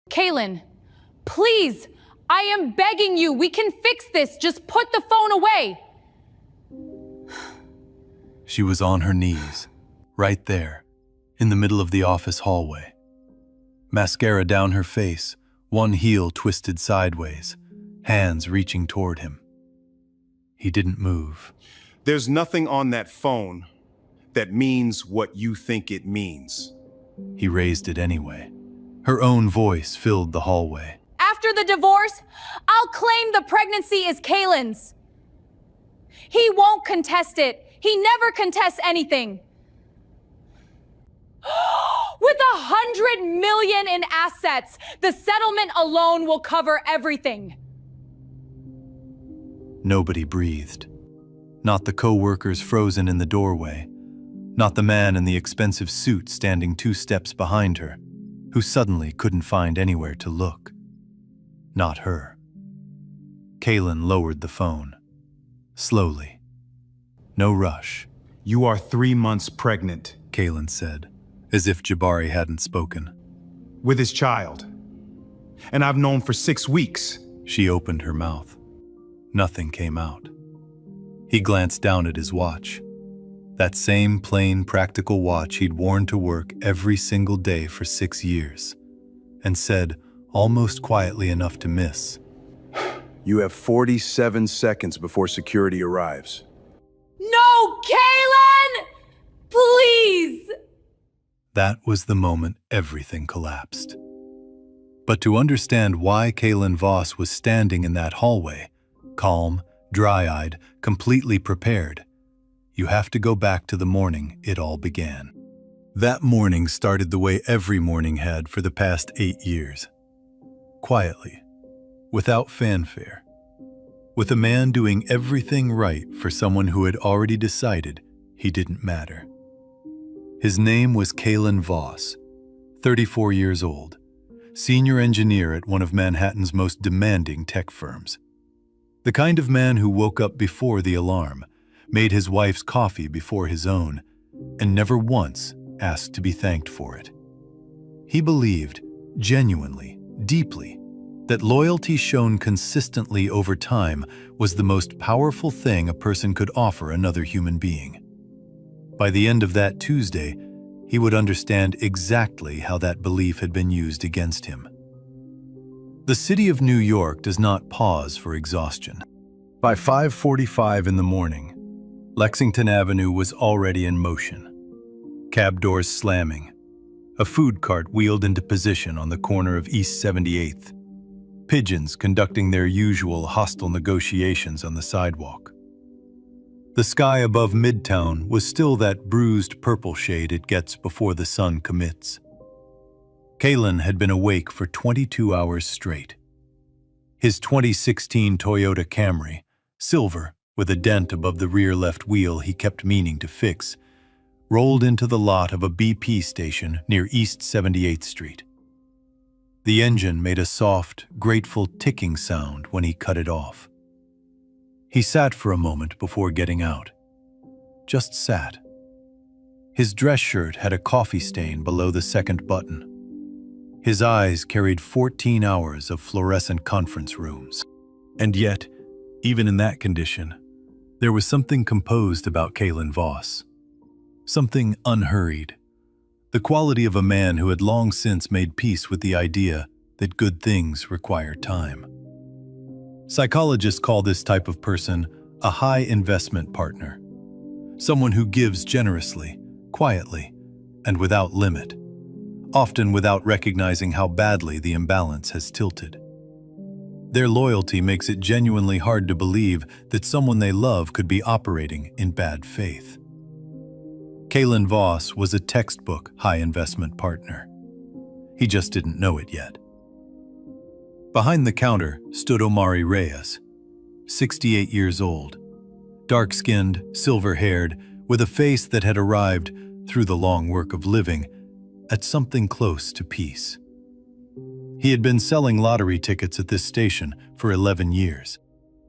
Kaylin, please, I am begging you, we can fix this. Just put the phone away. She was on her knees, right there, in the middle of the office hallway. Mascara down her face, one heel twisted sideways, hands reaching toward him. He didn't move. There's nothing on that phone that means what you think it means. He raised it anyway. Her own voice filled the hallway. After the divorce, I'll claim the pregnancy is Kaylin's. He won't contest it. He never contests anything. With $100 million in assets, the settlement alone will cover everything. Nobody breathed. Not the co-workers frozen in the doorway. Not the man in the expensive suit standing 2 steps behind her, who suddenly couldn't find anywhere to look. Not her. Kaylin lowered the phone. Slowly. No rush. You are 3 months pregnant. Kaylin said, as if Jabari hadn't spoken. With his child. And I've known for 6 weeks. She opened her mouth. Nothing came out. He glanced down at his watch. That same plain, practical watch he'd worn to work every single day for 6 years, and said, almost quietly enough to miss, You have 47 seconds before security arrives. No, Kaylin! Please! That was the moment everything collapsed. But to understand why Kaylin Voss was standing in that hallway, calm, dry-eyed, completely prepared, you have to go back to the morning it all began. That morning started the way every morning had for the past 8 years. Quietly, without fanfare, with a man doing everything right for someone who had already decided he didn't matter. His name was Kaylin Voss, 34 years old, senior engineer at one of Manhattan's most demanding tech firms. The kind of man who woke up before the alarm, made his wife's coffee before his own, and never once asked to be thanked for it. He believed, genuinely, deeply, that loyalty shown consistently over time was the most powerful thing a person could offer another human being. By the end of that Tuesday, he would understand exactly how that belief had been used against him. The city of New York does not pause for exhaustion. By 5:45 in the morning, Lexington Avenue was already in motion. Cab doors slamming. A food cart wheeled into position on the corner of East 78th. Pigeons conducting their usual hostile negotiations on the sidewalk. The sky above Midtown was still that bruised purple shade it gets before the sun commits. Kaylin had been awake for 22 hours straight. His 2016 Toyota Camry, silver with a dent above the rear left wheel he kept meaning to fix, rolled into the lot of a BP station near East 78th Street. The engine made a soft, grateful ticking sound when he cut it off. He sat for a moment before getting out. Just sat. His dress shirt had a coffee stain below the second button. His eyes carried 14 hours of fluorescent conference rooms. And yet, even in that condition, there was something composed about Kaylin Voss. Something unhurried. The quality of a man who had long since made peace with the idea that good things require time. Psychologists call this type of person a high investment partner. Someone who gives generously, quietly, and without limit, often without recognizing how badly the imbalance has tilted. Their loyalty makes it genuinely hard to believe that someone they love could be operating in bad faith. Kaylin Voss was a textbook high investment partner. He just didn't know it yet. Behind the counter stood Omari Reyes, 68 years old, dark-skinned, silver-haired, with a face that had arrived, through the long work of living, at something close to peace. He had been selling lottery tickets at this station for 11 years.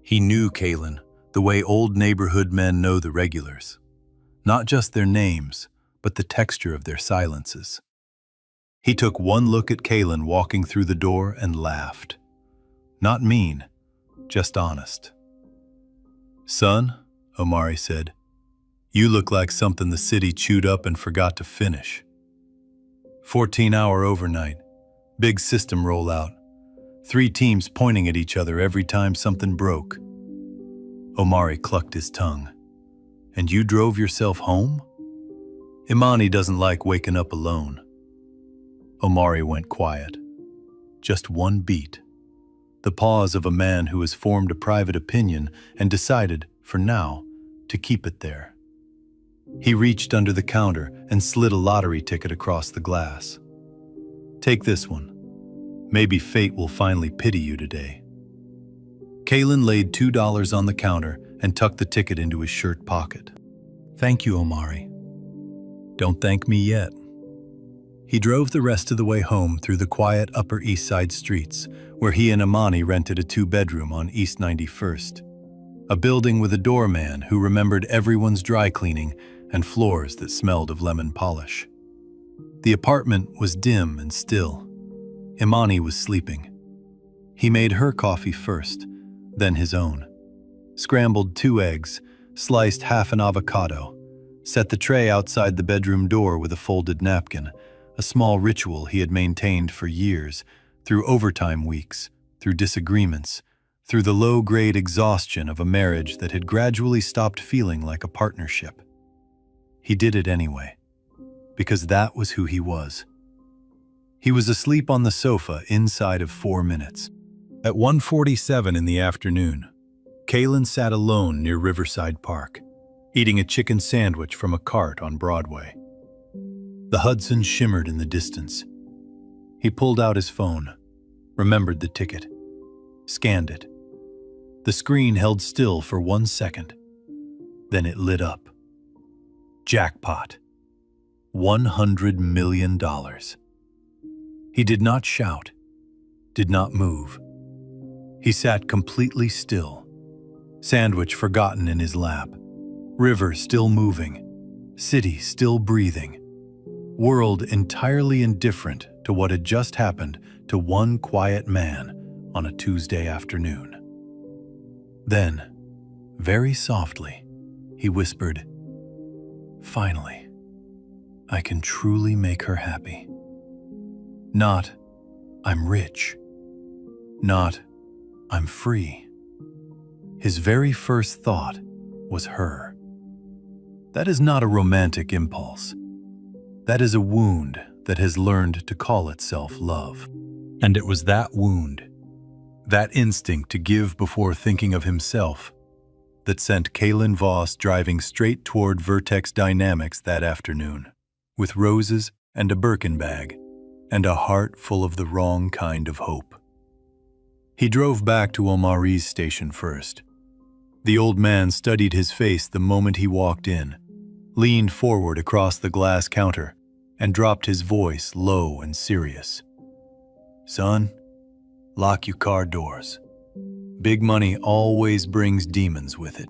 He knew Kaylin the way old neighborhood men know the regulars. Not just their names, but the texture of their silences. He took one look at Kaylin walking through the door and laughed. Not mean, just honest. "Son," Omari said, "you look like something the city chewed up and forgot to finish." 14-hour overnight, big system rollout, 3 teams pointing at each other every time something broke. Omari clucked his tongue. "And you drove yourself home?" "Imani doesn't like waking up alone." Omari went quiet. Just one beat. The pause of a man who has formed a private opinion and decided, for now, to keep it there. He reached under the counter and slid a lottery ticket across the glass. "Take this one. Maybe fate will finally pity you today." Kaylin laid $2 on the counter and tucked the ticket into his shirt pocket. "Thank you, Omari." "Don't thank me yet." He drove the rest of the way home through the quiet Upper East Side streets, where he and Imani rented a 2-bedroom on East 91st. A building with a doorman who remembered everyone's dry cleaning and floors that smelled of lemon polish. The apartment was dim and still. Imani was sleeping. He made her coffee first, then his own. Scrambled 2 eggs, sliced half an avocado, set the tray outside the bedroom door with a folded napkin, a small ritual he had maintained for years, through overtime weeks, through disagreements, through the low-grade exhaustion of a marriage that had gradually stopped feeling like a partnership. He did it anyway, because that was who he was. He was asleep on the sofa inside of 4 minutes. At 1:47 in the afternoon, Kaylin sat alone near Riverside Park, eating a chicken sandwich from a cart on Broadway. The Hudson shimmered in the distance. He pulled out his phone, remembered the ticket, scanned it. The screen held still for 1 second. Then it lit up. Jackpot. $100 million. He did not shout, did not move. He sat completely still, sandwich forgotten in his lap, river still moving, city still breathing, world entirely indifferent to what had just happened to one quiet man on a Tuesday afternoon. Then, very softly, he whispered, "Finally, I can truly make her happy. Not, I'm rich. Not, I'm free." His very first thought was her. That is not a romantic impulse. That is a wound that has learned to call itself love. And it was that wound, that instinct to give before thinking of himself, that sent Kaylin Voss driving straight toward Vertex Dynamics that afternoon, with roses and a Birkin bag, and a heart full of the wrong kind of hope. He drove back to Omari's station first. The old man studied his face the moment he walked in, leaned forward across the glass counter, and dropped his voice low and serious. "Son, lock your car doors. Big money always brings demons with it."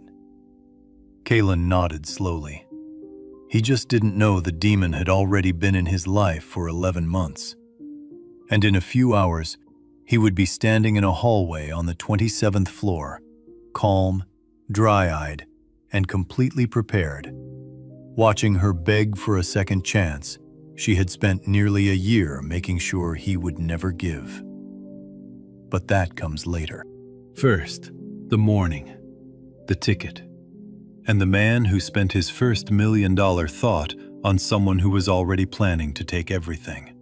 Kaylin nodded slowly. He just didn't know the demon had already been in his life for 11 months. And in a few hours, he would be standing in a hallway on the 27th floor, calm, dry-eyed, and completely prepared, watching her beg for a second chance she had spent nearly a year making sure he would never give. But that comes later. First, the morning, the ticket, and the man who spent his first $1 million thought on someone who was already planning to take everything.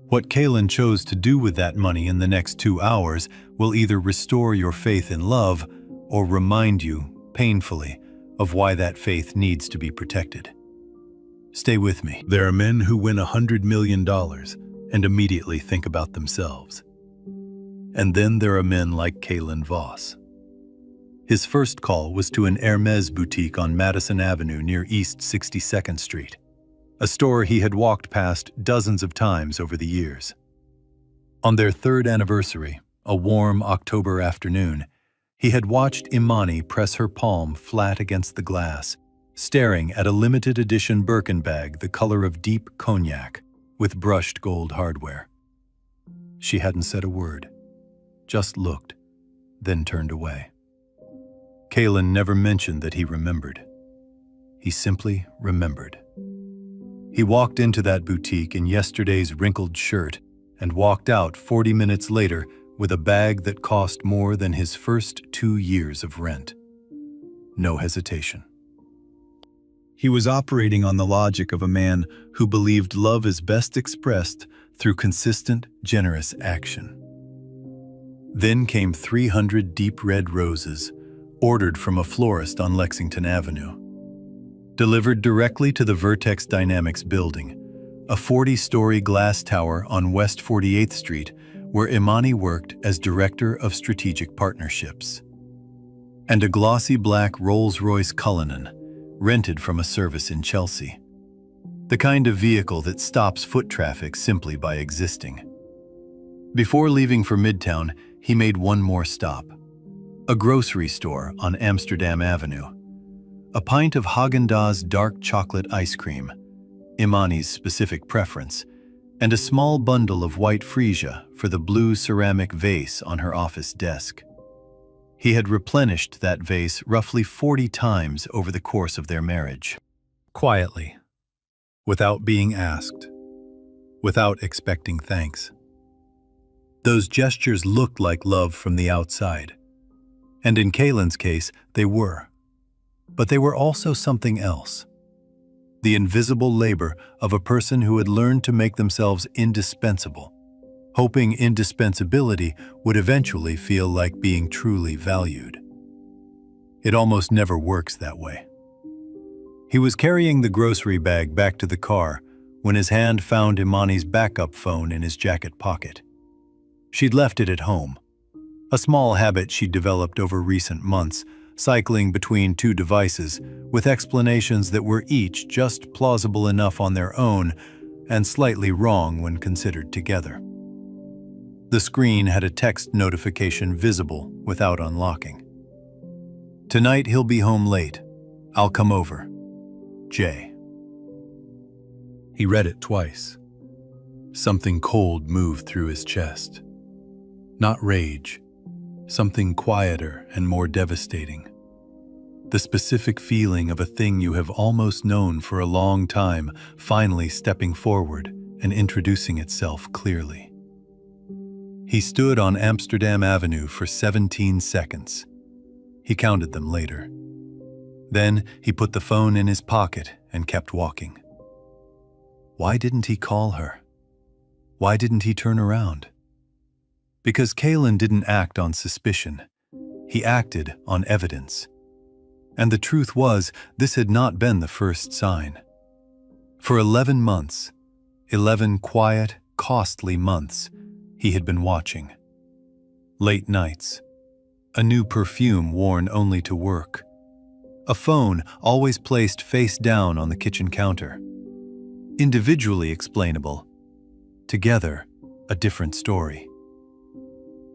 What Kaylin chose to do with that money in the next 2 hours will either restore your faith in love or remind you, painfully, of why that faith needs to be protected. Stay with me. There are men who win $100 million and immediately think about themselves. And then there are men like Kaylin Voss. His first call was to an Hermes boutique on Madison Avenue near East 62nd Street, a store he had walked past dozens of times over the years. On their 3rd anniversary, a warm October afternoon, he had watched Imani press her palm flat against the glass, staring at a limited edition Birkin bag the color of deep cognac, with brushed gold hardware. She hadn't said a word, just looked, then turned away. Kalen never mentioned that he remembered. He simply remembered. He walked into that boutique in yesterday's wrinkled shirt and walked out 40 minutes later with a bag that cost more than his first 2 years of rent. No hesitation. He was operating on the logic of a man who believed love is best expressed through consistent, generous action. Then came 300 deep red roses, ordered from a florist on Lexington Avenue. Delivered directly to the Vertex Dynamics building, a 40-story glass tower on West 48th Street, where Imani worked as Director of Strategic Partnerships. And a glossy black Rolls-Royce Cullinan, rented from a service in Chelsea. The kind of vehicle that stops foot traffic simply by existing. Before leaving for Midtown, he made one more stop. A grocery store on Amsterdam Avenue. A pint of Häagen-Dazs dark chocolate ice cream, Imani's specific preference, and a small bundle of white freesia for the blue ceramic vase on her office desk. He had replenished that vase roughly 40 times over the course of their marriage. Quietly, without being asked, without expecting thanks. Those gestures looked like love from the outside. And in Kalen's case, they were. But they were also something else. The invisible labor of a person who had learned to make themselves indispensable, hoping indispensability would eventually feel like being truly valued. It almost never works that way. He was carrying the grocery bag back to the car when his hand found Imani's backup phone in his jacket pocket. She'd left it at home, a small habit she'd developed over recent months, cycling between two devices with explanations that were each just plausible enough on their own and slightly wrong when considered together. The screen had a text notification visible without unlocking. "Tonight he'll be home late. I'll come over. Jay." He read it twice. Something cold moved through his chest. Not rage, something quieter and more devastating. The specific feeling of a thing you have almost known for a long time finally stepping forward and introducing itself clearly. He stood on Amsterdam Avenue for 17 seconds. He counted them later. Then he put the phone in his pocket and kept walking. Why didn't he call her? Why didn't he turn around? Because Kalen didn't act on suspicion. He acted on evidence. And the truth was, this had not been the first sign. For 11 months, 11 quiet, costly months, he had been watching. Late nights, a new perfume worn only to work, a phone always placed face down on the kitchen counter. Individually explainable, together a different story.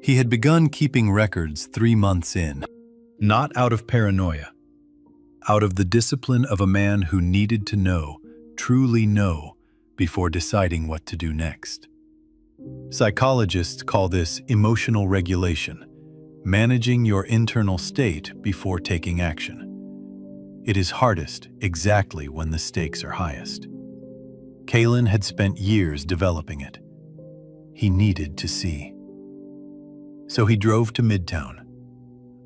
He had begun keeping records 3 months in, not out of paranoia, out of the discipline of a man who needed to know, truly know, before deciding what to do next. Psychologists call this emotional regulation, managing your internal state before taking action. It is hardest exactly when the stakes are highest. Kalen had spent years developing it. He needed to see. So he drove to Midtown.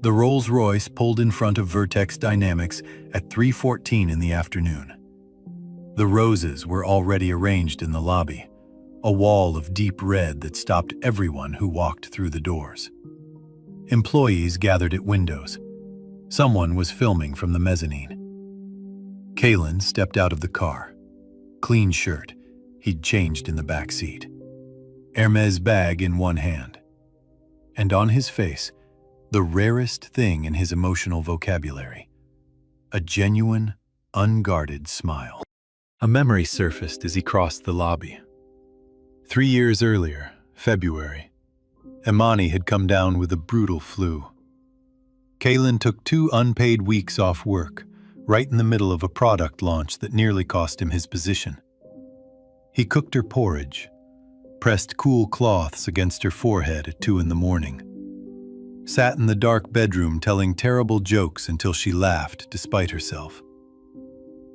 The Rolls-Royce pulled in front of Vertex Dynamics at 3:14 in the afternoon. The roses were already arranged in the lobby, a wall of deep red that stopped everyone who walked through the doors. Employees gathered at windows. Someone was filming from the mezzanine. Kalen stepped out of the car. Clean shirt, he'd changed in the back seat. Hermes bag in one hand. And on his face, the rarest thing in his emotional vocabulary, a genuine, unguarded smile. A memory surfaced as he crossed the lobby. 3 years earlier, February, Imani had come down with a brutal flu. Kalen took 2 unpaid weeks off work, right in the middle of a product launch that nearly cost him his position. He cooked her porridge, pressed cool cloths against her forehead at 2 a.m, sat in the dark bedroom telling terrible jokes until she laughed despite herself.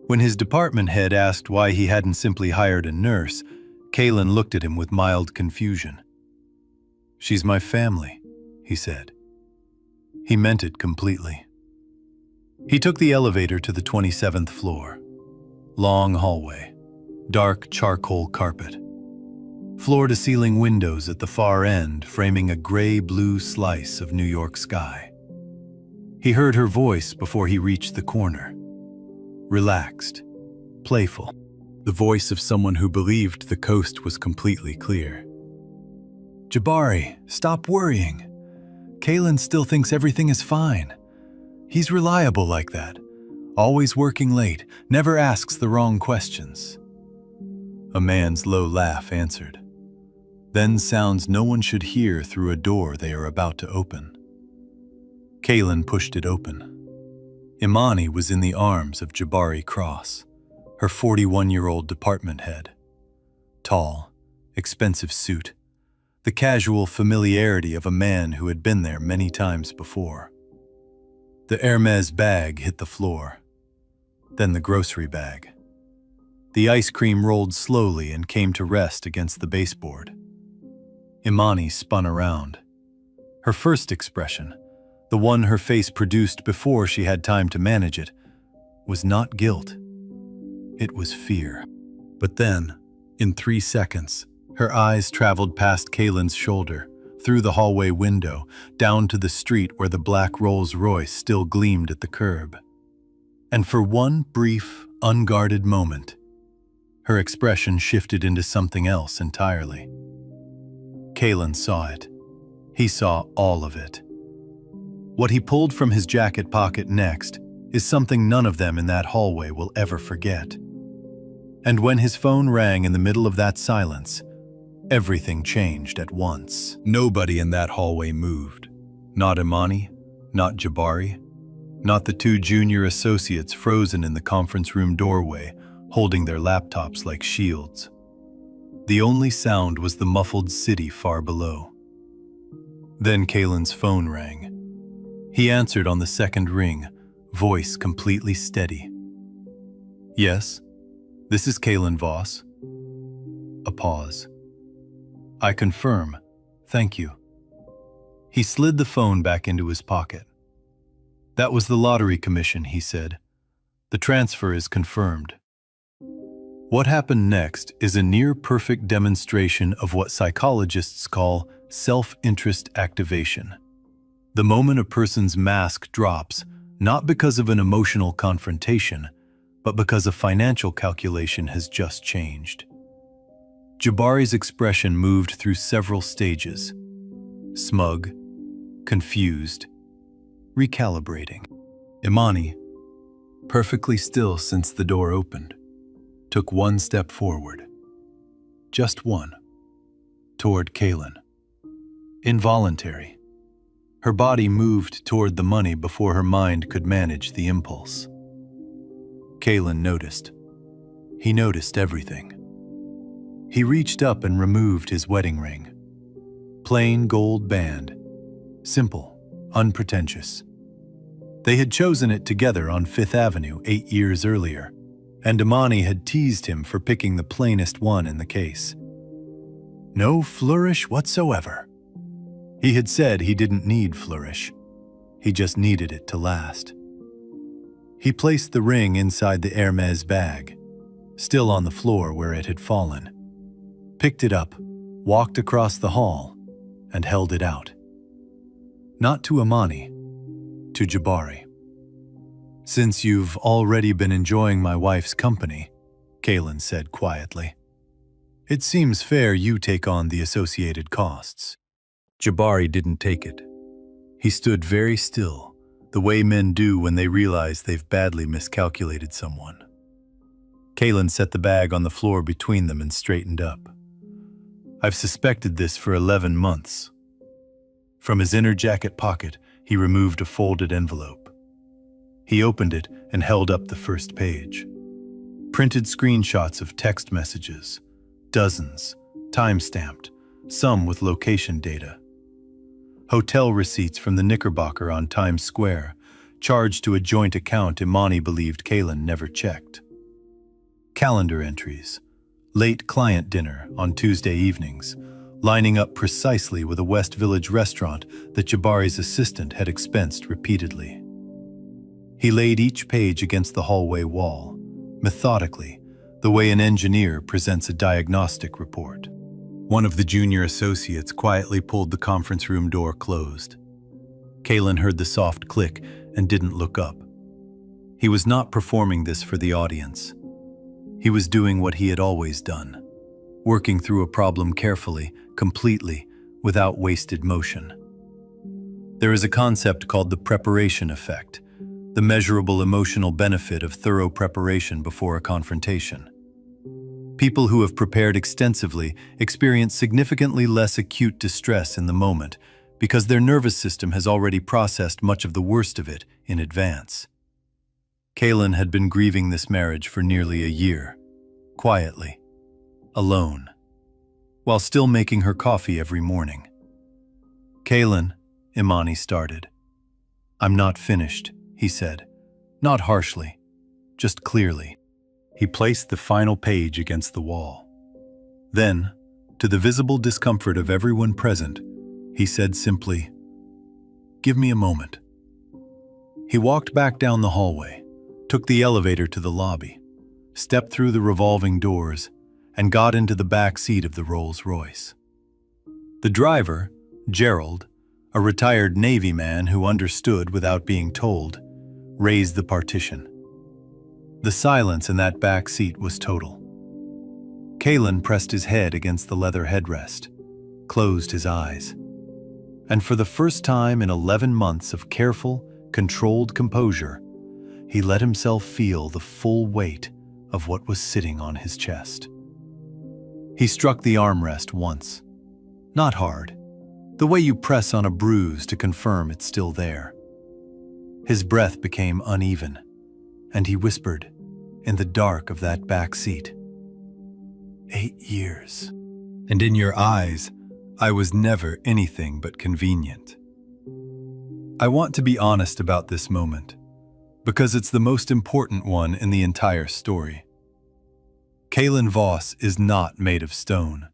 When his department head asked why he hadn't simply hired a nurse, Kalen looked at him with mild confusion. "She's my family," he said. He meant it completely. He took the elevator to the 27th floor. Long hallway, dark charcoal carpet, floor-to-ceiling windows at the far end framing a gray-blue slice of New York sky. He heard her voice before he reached the corner. Relaxed, playful, the voice of someone who believed the coast was completely clear. "Jabari, stop worrying. Kalen still thinks everything is fine. He's reliable like that, always working late, never asks the wrong questions." A man's low laugh answered. Then sounds no one should hear through a door they are about to open. Kalen pushed it open. Imani was in the arms of Jabari Cross, her 41-year-old department head. Tall, expensive suit, the casual familiarity of a man who had been there many times before. The Hermes bag hit the floor, then the grocery bag. The ice cream rolled slowly and came to rest against the baseboard. Imani spun around. Her first expression, the one her face produced before she had time to manage it, was not guilt. It was fear. But then, in 3 seconds, her eyes traveled past Kalen's shoulder, through the hallway window, down to the street where the black Rolls-Royce still gleamed at the curb. And for one brief, unguarded moment, her expression shifted into something else entirely. Kalen saw it. He saw all of it. What he pulled from his jacket pocket next is something none of them in that hallway will ever forget. And when his phone rang in the middle of that silence, everything changed at once. Nobody in that hallway moved. Not Imani, not Jabari, not the 2 junior associates frozen in the conference room doorway, holding their laptops like shields. The only sound was the muffled city far below. Then Kalen's phone rang. He answered on the second ring, voice completely steady. "Yes, this is Kalen Voss." A pause. "I confirm. Thank you." He slid the phone back into his pocket. "That was the lottery commission," he said. "The transfer is confirmed." What happened next is a near-perfect demonstration of what psychologists call self-interest activation. The moment a person's mask drops, not because of an emotional confrontation, but because a financial calculation has just changed. Jabari's expression moved through several stages: smug, confused, recalibrating. Imani, perfectly still since the door opened, took one step forward. Just one. Toward Kalen. Involuntary. Her body moved toward the money before her mind could manage the impulse. Kalen noticed. He noticed everything. He reached up and removed his wedding ring. Plain gold band. Simple, unpretentious. They had chosen it together on Fifth Avenue 8 years earlier, and Imani had teased him for picking the plainest one in the case. No flourish whatsoever. He had said he didn't need flourish. He just needed it to last. He placed the ring inside the Hermes bag, still on the floor where it had fallen, picked it up, walked across the hall, and held it out. Not to Imani, to Jabari. "Since you've already been enjoying my wife's company," Kalen said quietly, "it seems fair you take on the associated costs." Jabari didn't take it. He stood very still, the way men do when they realize they've badly miscalculated someone. Kalen set the bag on the floor between them and straightened up. "I've suspected this for 11 months. From his inner jacket pocket, he removed a folded envelope. He opened it and held up the first page. Printed screenshots of text messages, Dozens, time-stamped, some with location data. Hotel receipts from the Knickerbocker on Times Square, charged to a joint account Imani believed Kaylin never checked. Calendar entries, late client dinner on Tuesday evenings, lining up precisely with a West Village restaurant that Jabari's assistant had expensed repeatedly. He laid each page against the hallway wall, methodically, the way an engineer presents a diagnostic report. One of the junior associates quietly pulled the conference room door closed. Kaylin heard the soft click and didn't look up. He was not performing this for the audience. He was doing what he had always done, working through a problem carefully, completely, without wasted motion. There is a concept called the preparation effect, the measurable emotional benefit of thorough preparation before a confrontation. People who have prepared extensively experience significantly less acute distress in the moment because their nervous system has already processed much of the worst of it in advance. Kaylin had been grieving this marriage for nearly a year, quietly, alone, while still making her coffee every morning. "Kaylin," Imani started. "I'm not finished," he said, not harshly, just clearly. He placed the final page against the wall. Then, to the visible discomfort of everyone present, he said simply, "Give me a moment." He walked back down the hallway, took the elevator to the lobby, stepped through the revolving doors, and got into the back seat of the Rolls-Royce. The driver, Gerald, a retired Navy man who understood without being told, raised the partition. The silence in that back seat was total. Kaylin pressed his head against the leather headrest, closed his eyes, and for the first time in 11 months of careful, controlled composure, he let himself feel the full weight of what was sitting on his chest. He struck the armrest once, not hard, the way you press on a bruise to confirm it's still there. His breath became uneven, and he whispered, in the dark of that back seat, 8 years. And in your eyes, I was never anything but convenient. I want to be honest about this moment, because it's the most important one in the entire story. Kaylin Voss is not made of stone.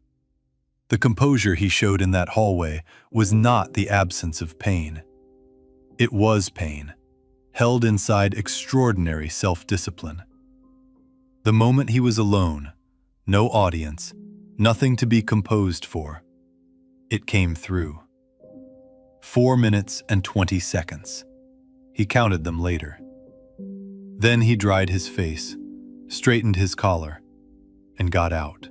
The composure he showed in that hallway was not the absence of pain. It was pain, held inside extraordinary self-discipline. The moment he was alone, no audience, nothing to be composed for, it came through. 4 minutes and 20 seconds. He counted them later. Then he dried his face, straightened his collar, and got out.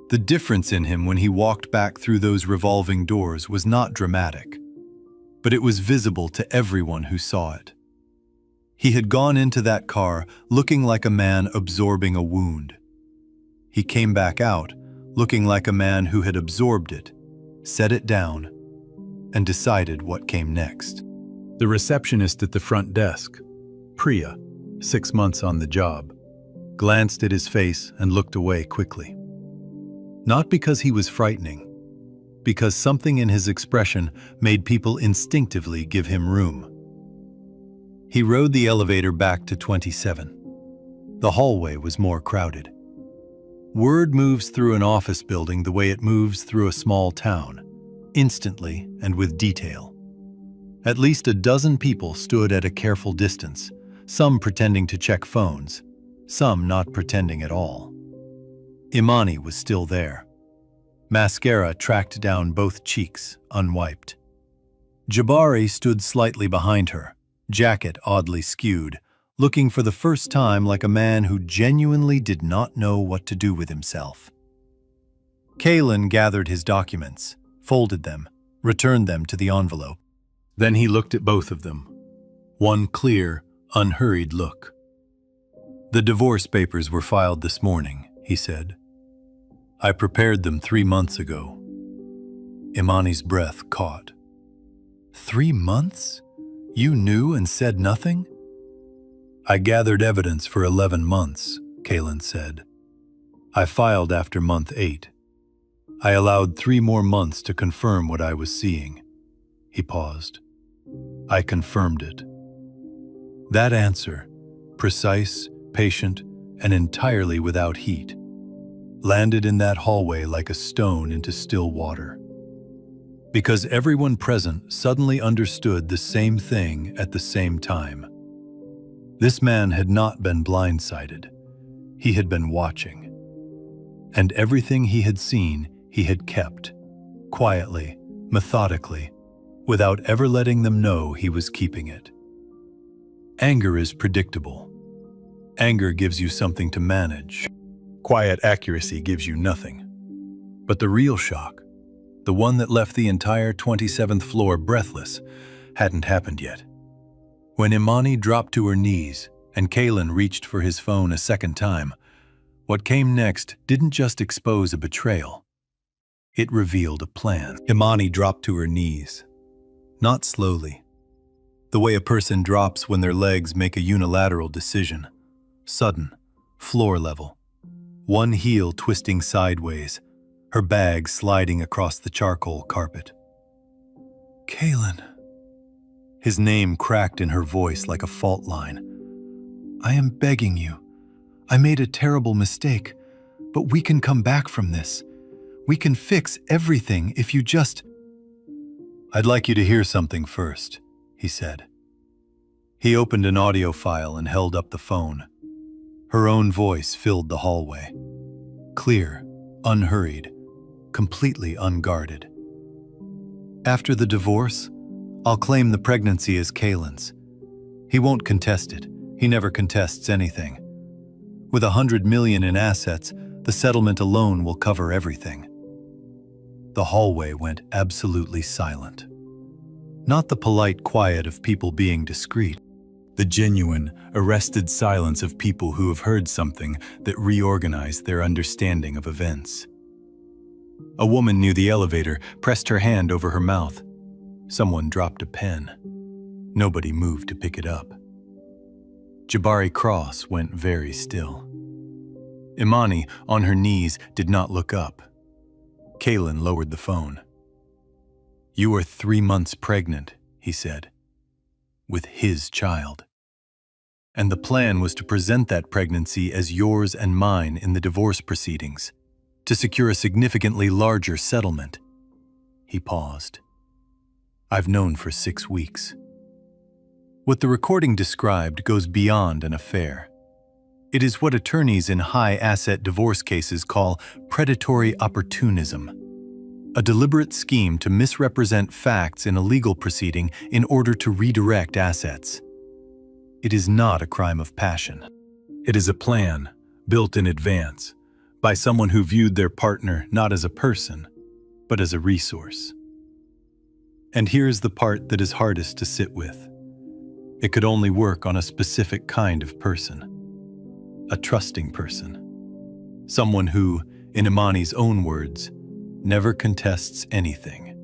The difference in him when he walked back through those revolving doors was not dramatic, but it was visible to everyone who saw it. He had gone into that car looking like a man absorbing a wound. He came back out looking like a man who had absorbed it, set it down, and decided what came next. The receptionist at the front desk, Priya, 6 months on the job, glanced at his face and looked away quickly. Not because he was frightening, because something in his expression made people instinctively give him room. He rode the elevator back to 27. The hallway was more crowded. Word moves through an office building the way it moves through a small town, instantly and with detail. At least a dozen people stood at a careful distance, some pretending to check phones, some not pretending at all. Imani was still there. Mascara tracked down both cheeks, unwiped. Jabari stood slightly behind her, jacket oddly skewed, looking for the first time like a man who genuinely did not know what to do with himself. Kaylin gathered his documents, folded them, returned them to the envelope. Then he looked at both of them. One clear, unhurried look. "The divorce papers were filed this morning," he said. "I prepared them 3 months ago." Imani's breath caught. 3 months? You knew and said nothing? "I gathered evidence for 11 months, Kaylin said. I filed after month 8. I allowed 3 more months to confirm what I was seeing. He paused. I confirmed it. That answer, precise, patient, and entirely without heat, landed in that hallway like a stone into still water. Because everyone present suddenly understood the same thing at the same time. This man had not been blindsided. He had been watching. And everything he had seen, he had kept, quietly, methodically, without ever letting them know he was keeping it. Anger is predictable. Anger gives you something to manage. Quiet accuracy gives you nothing. But the real shock, the one that left the entire 27th floor breathless, hadn't happened yet. When Imani dropped to her knees and Kaylin reached for his phone a second time, what came next didn't just expose a betrayal. It revealed a plan. Imani dropped to her knees. Not slowly. The way a person drops when their legs make a unilateral decision. Sudden, floor level. One heel twisting sideways, her bag sliding across the charcoal carpet. Kaylin. His name cracked in her voice like a fault line. I am begging you. I made a terrible mistake, but we can come back from this. We can fix everything if you just... I'd like you to hear something first, he said. He opened an audio file and held up the phone. Her own voice filled the hallway. Clear, unhurried, completely unguarded. After the divorce, I'll claim the pregnancy as Kaylin's. He won't contest it. He never contests anything. With $100 million in assets, the settlement alone will cover everything. The hallway went absolutely silent. Not the polite quiet of people being discreet. The genuine, arrested silence of people who have heard something that reorganized their understanding of events. A woman near the elevator pressed her hand over her mouth. Someone dropped a pen. Nobody moved to pick it up. Jabari Cross went very still. Imani, on her knees, did not look up. Kaylin lowered the phone. You are 3 months pregnant, he said. With his child. And the plan was to present that pregnancy as yours and mine in the divorce proceedings, to secure a significantly larger settlement. He paused. I've known for 6 weeks. What the recording described goes beyond an affair. It is what attorneys in high-asset divorce cases call predatory opportunism, a deliberate scheme to misrepresent facts in a legal proceeding in order to redirect assets. It is not a crime of passion. It is a plan, built in advance, by someone who viewed their partner not as a person, but as a resource. And here's the part that is hardest to sit with. It could only work on a specific kind of person. A trusting person. Someone who, in Imani's own words, never contests anything.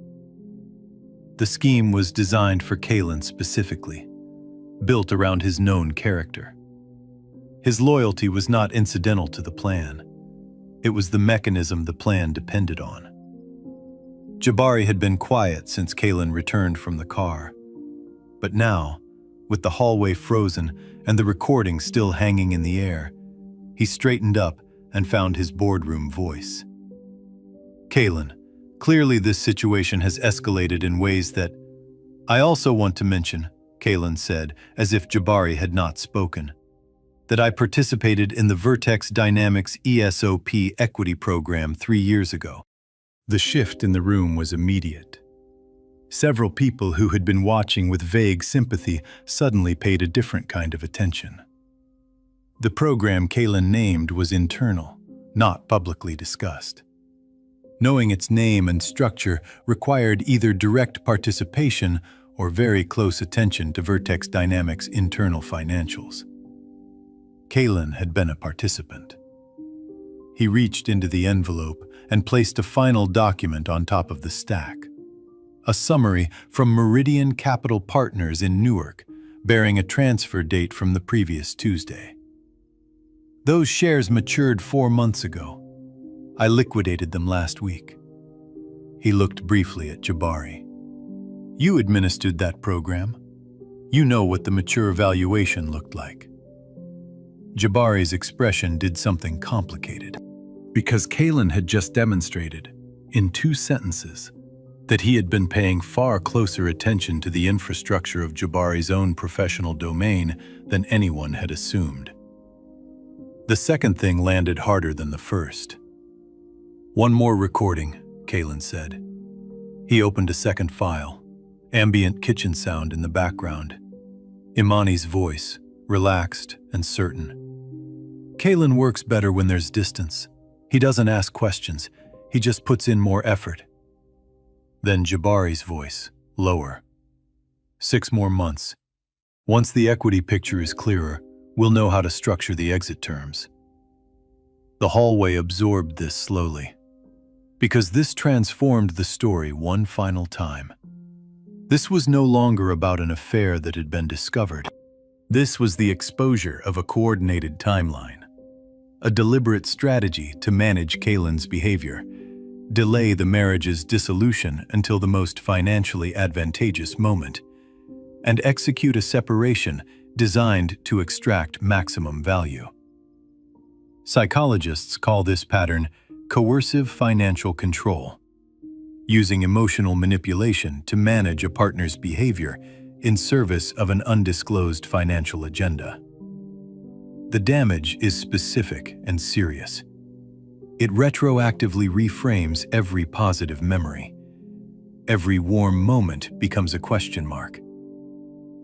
The scheme was designed for Kaylin specifically, built around his known character. His loyalty was not incidental to the plan. It was the mechanism the plan depended on. Jabari had been quiet since Kaylin returned from the car. But now, with the hallway frozen and the recording still hanging in the air, he straightened up and found his boardroom voice. Kaylin, clearly this situation has escalated in ways that... I also want to mention, Kaylin said, as if Jabari had not spoken, that I participated in the Vertex Dynamics ESOP equity program 3 years ago. The shift in the room was immediate. Several people who had been watching with vague sympathy suddenly paid a different kind of attention. The program Kaylin named was internal, not publicly discussed. Knowing its name and structure required either direct participation or very close attention to Vertex Dynamics' internal financials. Kaylin had been a participant. He reached into the envelope and placed a final document on top of the stack. A summary from Meridian Capital Partners in Newark, bearing a transfer date from the previous Tuesday. Those shares matured 4 months ago. I liquidated them last week. He looked briefly at Jabari. You administered that program. You know what the mature valuation looked like. Jabari's expression did something complicated. Because Kalen had just demonstrated, in 2 sentences, that he had been paying far closer attention to the infrastructure of Jabari's own professional domain than anyone had assumed. The second thing landed harder than the first. One more recording, Kalen said. He opened a second file, ambient kitchen sound in the background. Imani's voice, relaxed and certain. Kalen works better when there's distance. He doesn't ask questions, he just puts in more effort. Then Jabari's voice, lower. 6 more months. Once the equity picture is clearer, we'll know how to structure the exit terms. The hallway absorbed this slowly, because this transformed the story one final time. This was no longer about an affair that had been discovered. This was the exposure of a coordinated timeline, a deliberate strategy to manage Kalen's behavior, delay the marriage's dissolution until the most financially advantageous moment, and execute a separation designed to extract maximum value. Psychologists call this pattern coercive financial control, using emotional manipulation to manage a partner's behavior in service of an undisclosed financial agenda. The damage is specific and serious. It retroactively reframes every positive memory. Every warm moment becomes a question mark.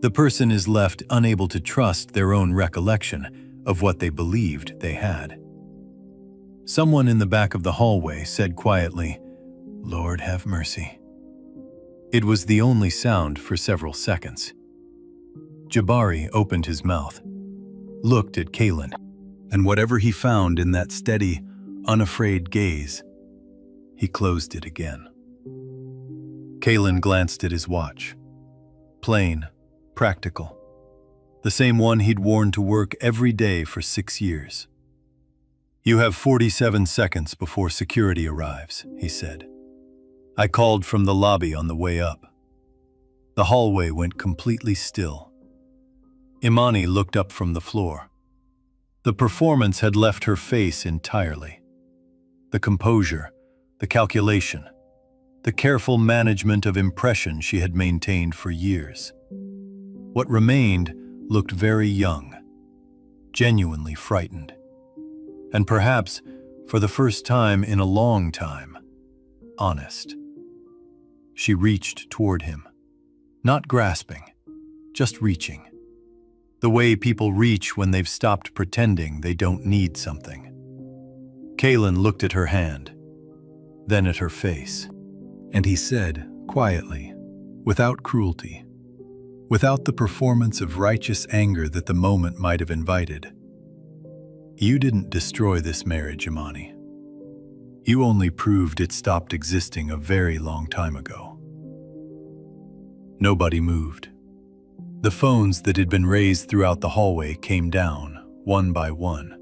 The person is left unable to trust their own recollection of what they believed they had. Someone in the back of the hallway said quietly, "Lord have mercy." It was the only sound for several seconds. Jabari opened his mouth, looked at Kalen, and whatever he found in that steady, unafraid gaze, he closed it again. Kalen glanced at his watch. Plain, practical. The same one he'd worn to work every day for 6 years. "You have 47 seconds before security arrives," he said. I called from the lobby on the way up. The hallway went completely still. Imani looked up from the floor. The performance had left her face entirely. The composure, the calculation, the careful management of impression she had maintained for years. What remained looked very young, genuinely frightened, and perhaps, for the first time in a long time, honest. She reached toward him, not grasping, just reaching. The way people reach when they've stopped pretending they don't need something. Kalen looked at her hand, then at her face, and he said, quietly, without cruelty, without the performance of righteous anger that the moment might have invited, "You didn't destroy this marriage, Imani. You only proved it stopped existing a very long time ago." Nobody moved. The phones that had been raised throughout the hallway came down, one by one,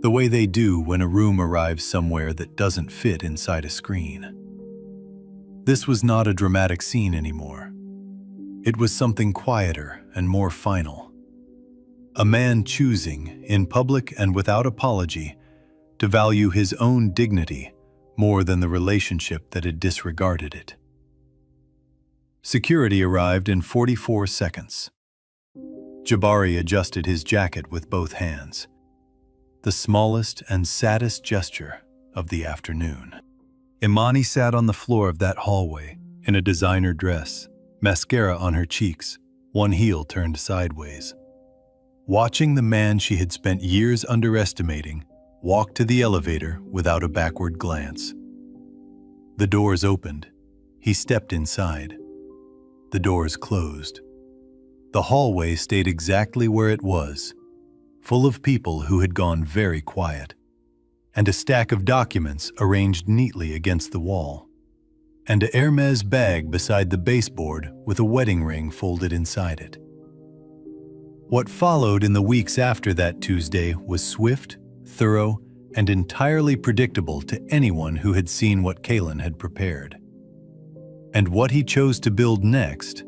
the way they do when a room arrives somewhere that doesn't fit inside a screen. This was not a dramatic scene anymore. It was something quieter and more final. A man choosing, in public and without apology, to value his own dignity more than the relationship that had disregarded it. Security arrived in 44 seconds. Jabari adjusted his jacket with both hands, the smallest and saddest gesture of the afternoon. Imani sat on the floor of that hallway in a designer dress, mascara on her cheeks, one heel turned sideways. Watching the man she had spent years underestimating walk to the elevator without a backward glance. The doors opened. He stepped inside. The doors closed. The hallway stayed exactly where it was, full of people who had gone very quiet, and a stack of documents arranged neatly against the wall, and a Hermes bag beside the baseboard with a wedding ring folded inside it. What followed in the weeks after that Tuesday was swift, thorough, and entirely predictable to anyone who had seen what Kalin had prepared. And what he chose to build next,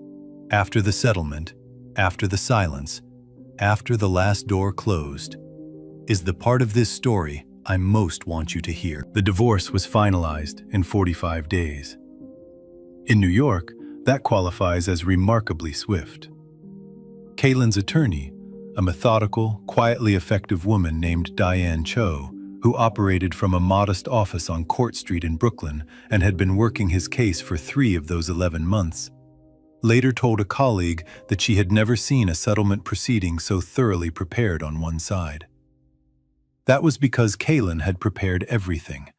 after the settlement, after the silence, after the last door closed, is the part of this story I most want you to hear. The divorce was finalized in 45 days. In New York, that qualifies as remarkably swift. Kalin's attorney, a methodical, quietly effective woman named Diane Cho, who operated from a modest office on Court Street in Brooklyn and had been working his case for 3 of those 11 months, later told a colleague that she had never seen a settlement proceeding so thoroughly prepared on one side. That was because Kalin had prepared everything.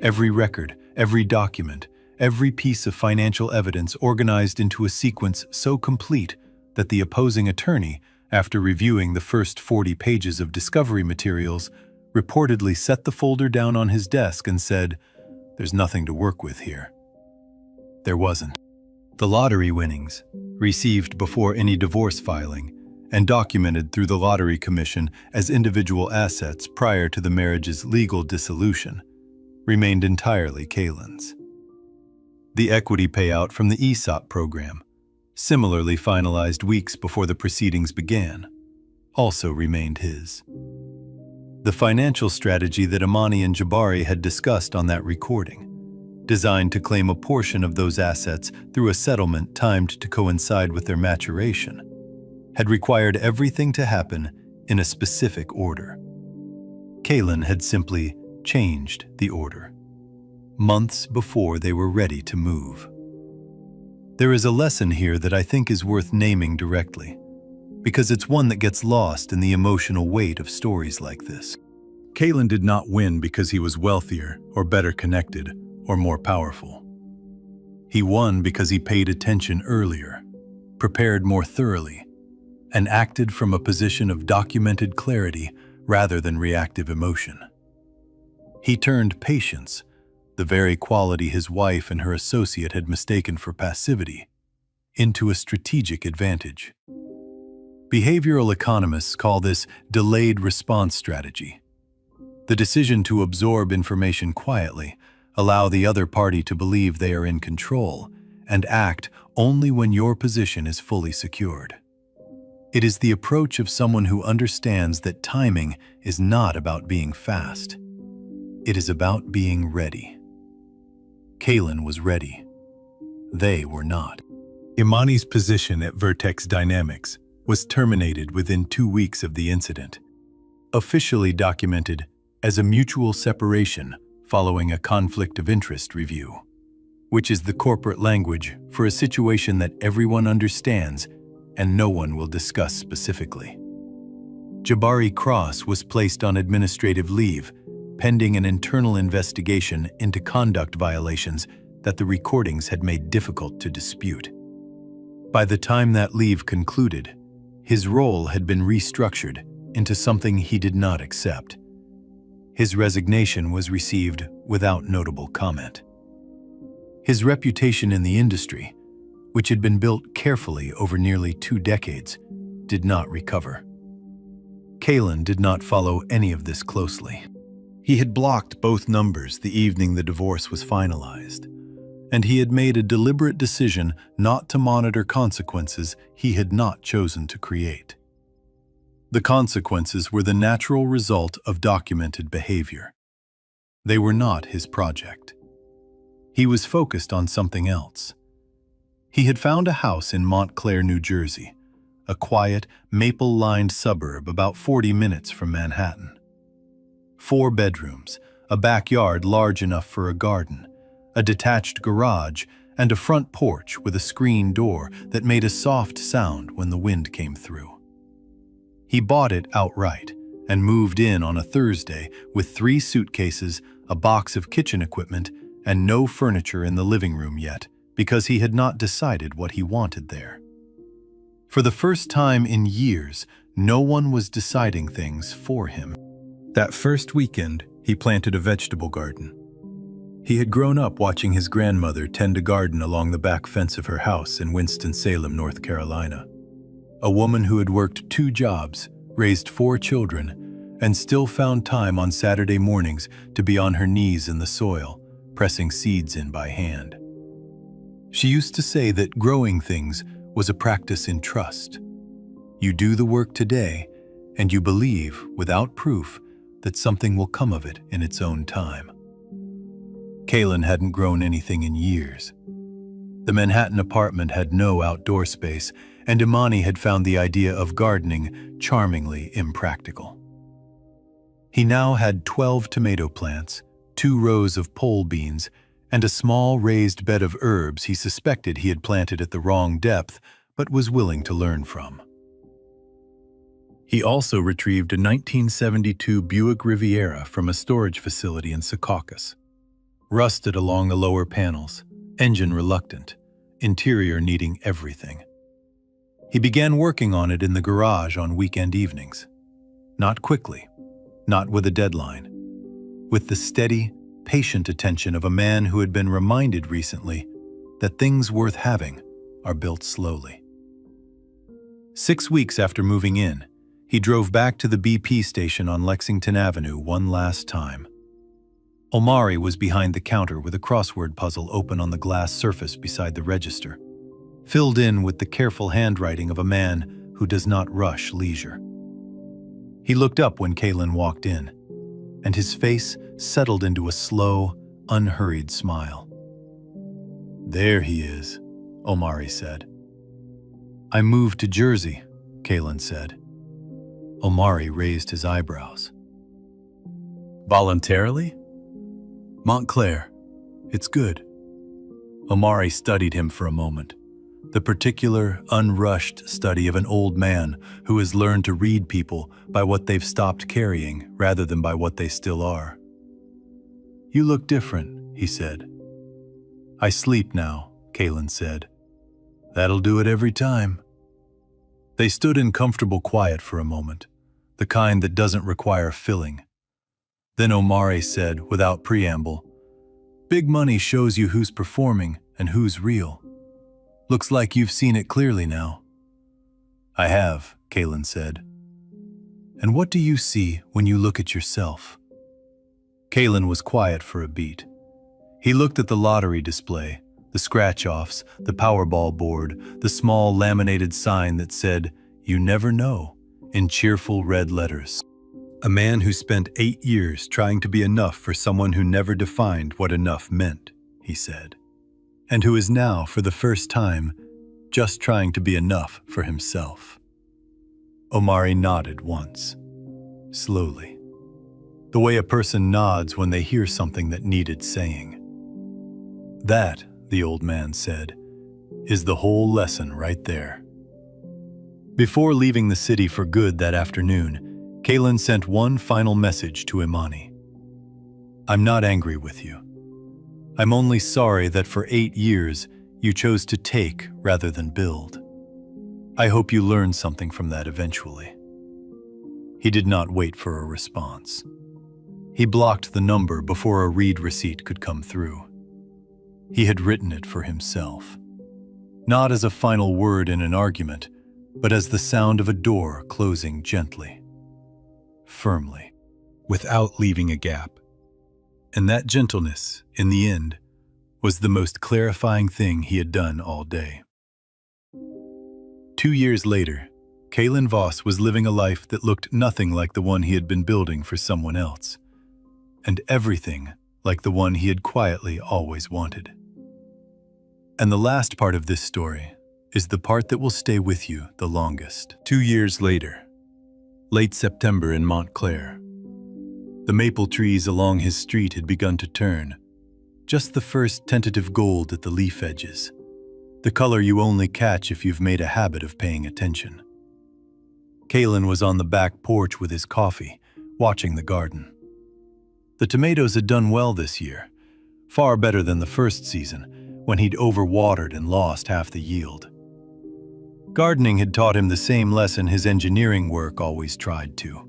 Every record, every document, every piece of financial evidence organized into a sequence so complete that the opposing attorney, after reviewing the first 40 pages of discovery materials, reportedly set the folder down on his desk and said, "There's nothing to work with here." There wasn't. The lottery winnings, received before any divorce filing, and documented through the Lottery Commission as individual assets prior to the marriage's legal dissolution, remained entirely Kalin's. The equity payout from the ESOP program, similarly finalized weeks before the proceedings began, also remained his. The financial strategy that Imani and Jabari had discussed on that recording, designed to claim a portion of those assets through a settlement timed to coincide with their maturation, had required everything to happen in a specific order. Kalin had simply changed the order, months before they were ready to move. There is a lesson here that I think is worth naming directly, because it's one that gets lost in the emotional weight of stories like this. Kalin did not win because he was wealthier or better connected or more powerful. He won because he paid attention earlier, prepared more thoroughly, and acted from a position of documented clarity rather than reactive emotion. He turned patience, the very quality his wife and her associate had mistaken for passivity, into a strategic advantage. Behavioral economists call this delayed response strategy. The decision to absorb information quietly, allow the other party to believe they are in control, and act only when your position is fully secured. It is the approach of someone who understands that timing is not about being fast. It is about being ready. Kalin was ready. They were not. Imani's position at Vertex Dynamics was terminated within 2 weeks of the incident, officially documented as a mutual separation following a conflict of interest review, which is the corporate language for a situation that everyone understands and no one will discuss specifically. Jabari Cross was placed on administrative leave, pending an internal investigation into conduct violations that the recordings had made difficult to dispute. By the time that leave concluded, his role had been restructured into something he did not accept. His resignation was received without notable comment. His reputation in the industry, which had been built carefully over nearly 2 decades, did not recover. Kalin did not follow any of this closely. He had blocked both numbers the evening the divorce was finalized, and he had made a deliberate decision not to monitor consequences he had not chosen to create. The consequences were the natural result of documented behavior. They were not his project. He was focused on something else. He had found a house in Montclair, New Jersey, a quiet, maple-lined suburb about 40 minutes from Manhattan. 4 bedrooms, a backyard large enough for a garden, a detached garage, and a front porch with a screen door that made a soft sound when the wind came through. He bought it outright and moved in on a Thursday with 3 suitcases, a box of kitchen equipment, and no furniture in the living room yet, because he had not decided what he wanted there. For the first time in years, no one was deciding things for him. That first weekend, he planted a vegetable garden. He had grown up watching his grandmother tend a garden along the back fence of her house in Winston-Salem, North Carolina. a woman who had worked 2 jobs, raised 4 children, and still found time on Saturday mornings to be on her knees in the soil, pressing seeds in by hand. She used to say that growing things was a practice in trust. You do the work today, and you believe, without proof, that something will come of it in its own time. Kaylin hadn't grown anything in years. The Manhattan apartment had no outdoor space, and Imani had found the idea of gardening charmingly impractical. He now had 12 tomato plants, 2 rows of pole beans, and a small raised bed of herbs he suspected he had planted at the wrong depth, but was willing to learn from. He also retrieved a 1972 Buick Riviera from a storage facility in Secaucus. Rusted along the lower panels, engine reluctant, interior needing everything. He began working on it in the garage on weekend evenings. Not quickly, not with a deadline. With the steady, patient attention of a man who had been reminded recently that things worth having are built slowly. 6 weeks after moving in, he drove back to the BP station on Lexington Avenue one last time. Omari was behind the counter with a crossword puzzle open on the glass surface beside the register, filled in with the careful handwriting of a man who does not rush leisure. He looked up when Kaylin walked in, and his face settled into a slow, unhurried smile. "There he is," Omari said. "I moved to Jersey," Kaylin said. Omari raised his eyebrows. "Voluntarily?" "Montclair. It's good." Omari studied him for a moment, the particular, unrushed study of an old man who has learned to read people by what they've stopped carrying rather than by what they still are. "You look different," he said. "I sleep now," Kaylin said. "That'll do it every time." They stood in comfortable quiet for a moment, the kind that doesn't require filling. Then Omari said, without preamble, "Big money shows you who's performing and who's real. Looks like you've seen it clearly now." "I have," Kaylin said. "And what do you see when you look at yourself?" Kaylin was quiet for a beat. He looked at the lottery display, the scratch-offs, the Powerball board, the small laminated sign that said, "You never know," in cheerful red letters. A man who spent 8 years trying to be enough for someone who never defined what enough meant, he said, and who is now, for the first time, just trying to be enough for himself. Omari nodded once, slowly, the way a person nods when they hear something that needed saying. "That," the old man said, "is the whole lesson right there." Before leaving the city for good that afternoon, Kaylin sent one final message to Imani. "I'm not angry with you. I'm only sorry that for 8 years you chose to take rather than build. I hope you learned something from that eventually." He did not wait for a response. He blocked the number before a read receipt could come through. He had written it for himself, not as a final word in an argument, but as the sound of a door closing gently, firmly, without leaving a gap. And that gentleness, in the end, was the most clarifying thing he had done all day. 2 years later, Kaylin Voss was living a life that looked nothing like the one he had been building for someone else, and everything like the one he had quietly always wanted. And the last part of this story is the part that will stay with you the longest. 2 years later, late September in Montclair. The maple trees along his street had begun to turn, just the first tentative gold at the leaf edges, the color you only catch if you've made a habit of paying attention. Kaylin was on the back porch with his coffee, watching the garden. The tomatoes had done well this year, far better than the first season, when he'd overwatered and lost half the yield. Gardening had taught him the same lesson his engineering work always tried to.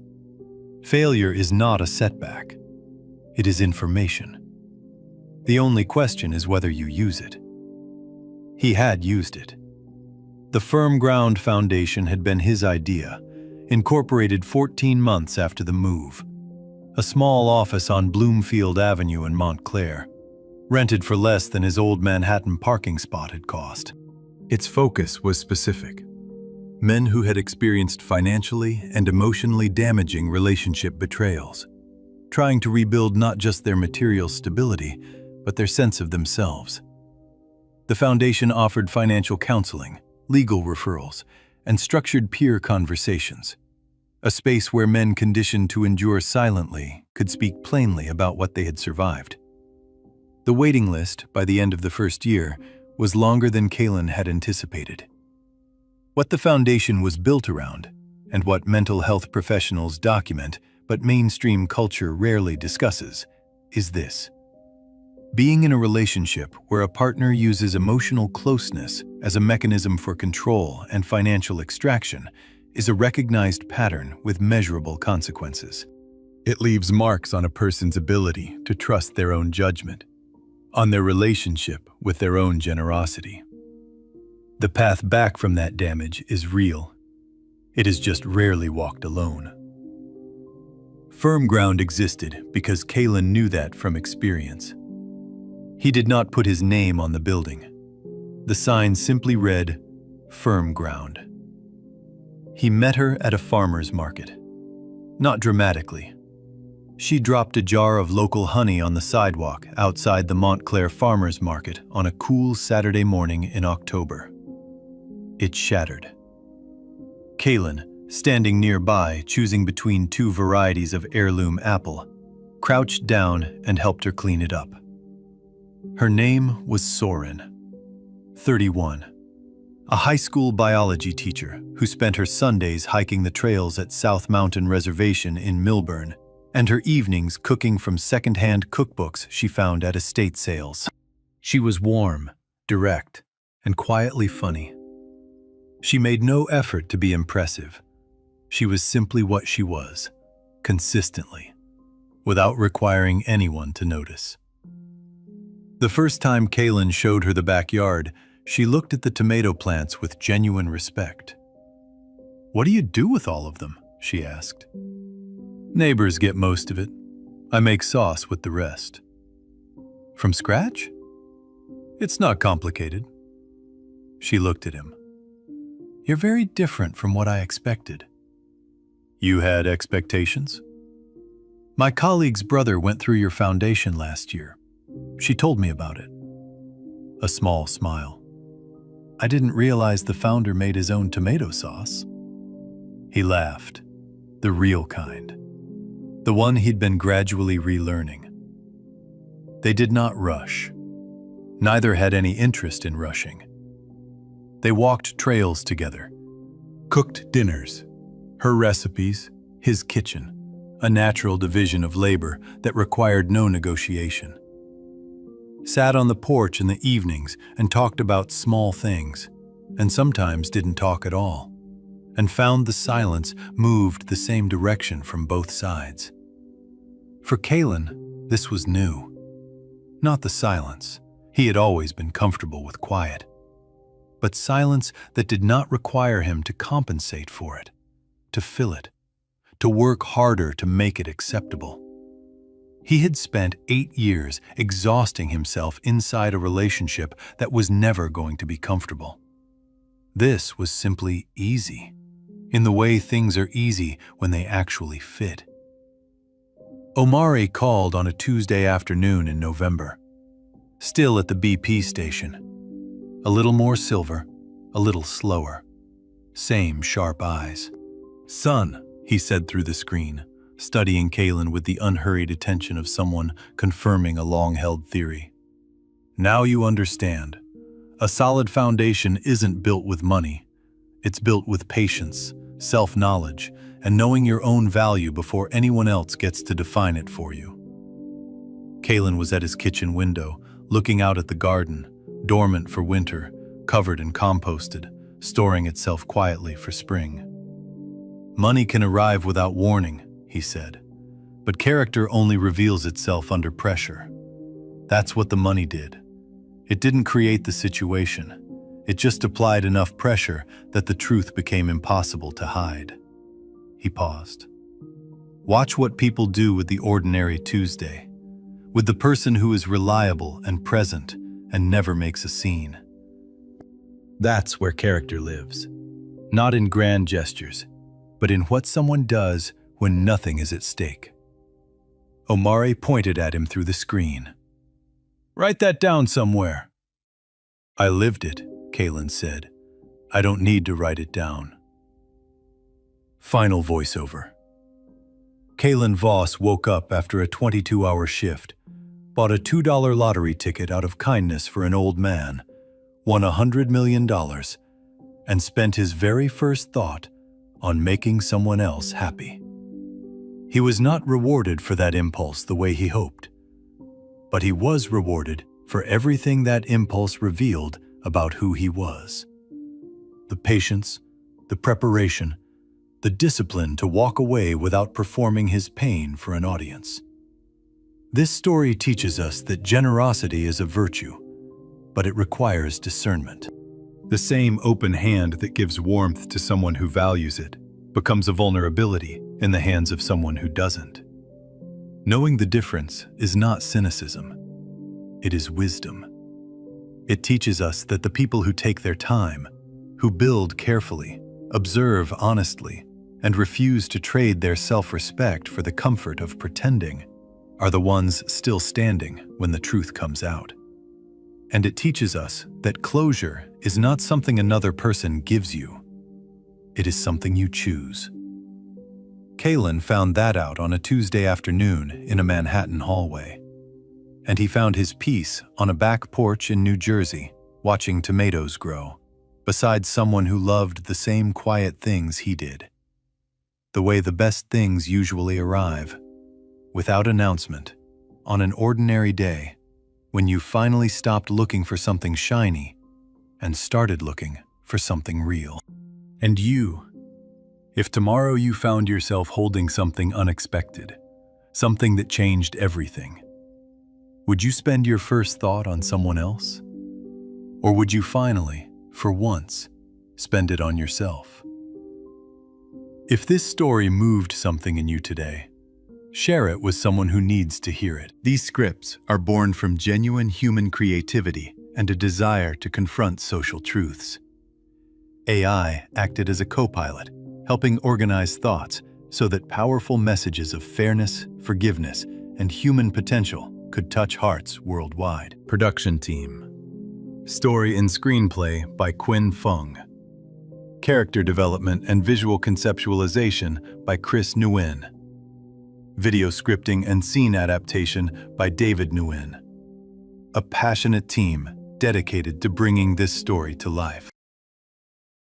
Failure is not a setback. It is information. The only question is whether you use it. He had used it. The Firm Ground Foundation had been his idea, incorporated 14 months after the move. A small office on Bloomfield Avenue in Montclair, rented for less than his old Manhattan parking spot had cost. Its focus was specific. Men who had experienced financially and emotionally damaging relationship betrayals, trying to rebuild not just their material stability, but their sense of themselves. The foundation offered financial counseling, legal referrals, and structured peer conversations, a space where men conditioned to endure silently could speak plainly about what they had survived. The waiting list, by the end of the first year, was longer than Kalin had anticipated. What the foundation was built around, and what mental health professionals document but mainstream culture rarely discusses, is this. Being in a relationship where a partner uses emotional closeness as a mechanism for control and financial extraction is a recognized pattern with measurable consequences. It leaves marks on a person's ability to trust their own judgment, on their relationship with their own generosity. The path back from that damage is real. It is just rarely walked alone. Firm Ground existed because Kalin knew that from experience. He did not put his name on the building. The sign simply read, Firm Ground. He met her at a farmer's market. Not dramatically. She dropped a jar of local honey on the sidewalk outside the Montclair Farmer's Market on a cool Saturday morning in October. It shattered. Kalin, standing nearby, choosing between two varieties of heirloom apple, crouched down and helped her clean it up. Her name was Soren, 31, a high school biology teacher who spent her Sundays hiking the trails at South Mountain Reservation in Millburn and her evenings cooking from second-hand cookbooks she found at estate sales. She was warm, direct, and quietly funny. She made no effort to be impressive. She was simply what she was, consistently, without requiring anyone to notice. The first time Kalin showed her the backyard, she looked at the tomato plants with genuine respect. "What do you do with all of them?" she asked. "Neighbors get most of it. I make sauce with the rest." "From scratch?" "It's not complicated." She looked at him. "You're very different from what I expected." "You had expectations?" "My colleague's brother went through your foundation last year. She told me about it." A small smile. "I didn't realize the founder made his own tomato sauce." He laughed, the real kind, the one he'd been gradually relearning. They did not rush. Neither had any interest in rushing. They walked trails together, cooked dinners, her recipes, his kitchen, a natural division of labor that required no negotiation. Sat on the porch in the evenings and talked about small things, and sometimes didn't talk at all, and found the silence moved the same direction from both sides. For Kalin, this was new. Not the silence. He had always been comfortable with quiet. But silence that did not require him to compensate for it, to fill it, to work harder to make it acceptable. He had spent 8 years exhausting himself inside a relationship that was never going to be comfortable. This was simply easy, in the way things are easy when they actually fit. Omari called on a Tuesday afternoon in November, still at the BP station. A little more silver, a little slower. Same sharp eyes. "Son," he said through the screen, studying Kalin with the unhurried attention of someone confirming a long-held theory. "Now you understand. A solid foundation isn't built with money. It's built with patience, self-knowledge, and knowing your own value before anyone else gets to define it for you." Kalin was at his kitchen window, looking out at the garden, dormant for winter, covered and composted, storing itself quietly for spring. "Money can arrive without warning," he said, "but character only reveals itself under pressure. That's what the money did. It didn't create the situation. It just applied enough pressure that the truth became impossible to hide. He paused. Watch what people do with the ordinary Tuesday, with the person who is reliable and present and never makes a scene. That's where character lives. Not in grand gestures, but in what someone does when nothing is at stake. Omari pointed at him through the screen. Write that down somewhere. I lived it, Kalen said. I don't need to write it down. Final voiceover. Kalen Voss woke up after a 22-hour shift, bought a $2 lottery ticket out of kindness for an old man, won $100 million, and spent his very first thought on making someone else happy. He was not rewarded for that impulse the way he hoped, but he was rewarded for everything that impulse revealed about who he was. The patience, the preparation, the discipline to walk away without performing his pain for an audience. This story teaches us that generosity is a virtue, but it requires discernment. The same open hand that gives warmth to someone who values it becomes a vulnerability in the hands of someone who doesn't. Knowing the difference is not cynicism. It is wisdom. It teaches us that the people who take their time, who build carefully, observe honestly, and refuse to trade their self-respect for the comfort of pretending, are the ones still standing when the truth comes out. And it teaches us that closure is not something another person gives you. It is something you choose. Kalen found that out on a Tuesday afternoon in a Manhattan hallway. And he found his peace on a back porch in New Jersey, watching tomatoes grow, beside someone who loved the same quiet things he did. The way the best things usually arrive, without announcement, on an ordinary day, when you finally stopped looking for something shiny and started looking for something real. And you, if tomorrow you found yourself holding something unexpected, something that changed everything, would you spend your first thought on someone else? Or would you finally, for once, spend it on yourself? If this story moved something in you today, share it with someone who needs to hear it. These scripts are born from genuine human creativity and a desire to confront social truths. AI acted as a co-pilot, helping organize thoughts so that powerful messages of fairness, forgiveness, and human potential could touch hearts worldwide. Production team. Story and screenplay by Quinn Fung. Character development and visual conceptualization by Chris Nguyen. Video scripting and scene adaptation by David Nguyen. A passionate team dedicated to bringing this story to life.